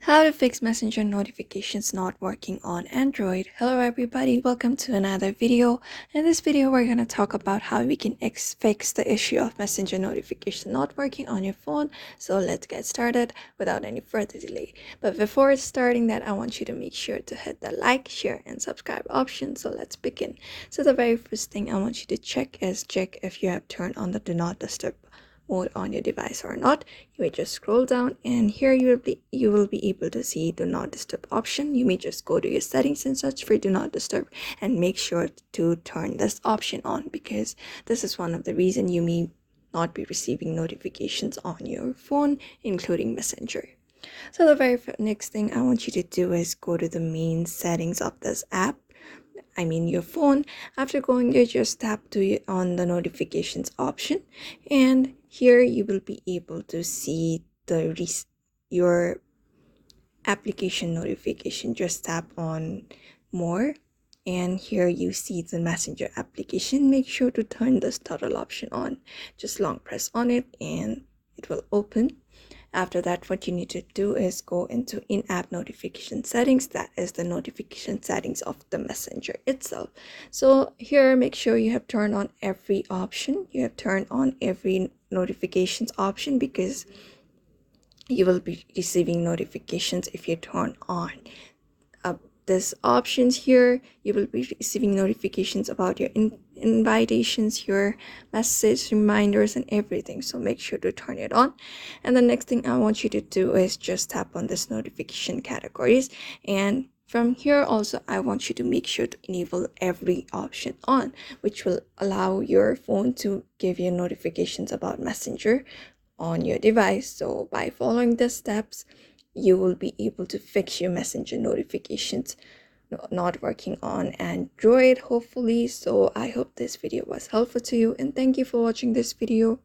How to fix Messenger notifications not working on Android. Hello everybody, welcome to another video. In this video we're going to talk about how we can fix the issue of Messenger notification not working on your phone. So let's get started without any further delay. But before starting that, I want you to make sure to hit the like, share and subscribe option. So let's begin. So the very first thing I want you to check if you have turned on the do not disturb mode on your device or not. You may just scroll down and here you will be able to see do not disturb option. You may just go to your settings and search for do not disturb and make sure to turn this option on, because this is one of the reasons you may not be receiving notifications on your phone, including Messenger. So the very next thing I want you to do is go to the main settings of this app, your phone. After going there, just tap on the notifications option, and here you will be able to see your application notification. Just tap on more, and here you see the Messenger application. Make sure to turn this toggle option on. Just long press on it and it will open. After that, what you need to do is go into in-app notification settings. That is the notification settings of the Messenger itself. So here, make sure you have turned on every option. You have turned on every notifications option, because you will be receiving notifications if you turn on this options. Here you will be receiving notifications about your invitations, your message reminders and everything. So make sure to turn it on. And the next thing I want you to do is just tap on this notification categories, and from here also I want you to make sure to enable every option on, which will allow your phone to give you notifications about Messenger on your device. So by following the steps, you will be able to fix your Messenger notifications not working on Android, hopefully. So I hope this video was helpful to you, and thank you for watching this video.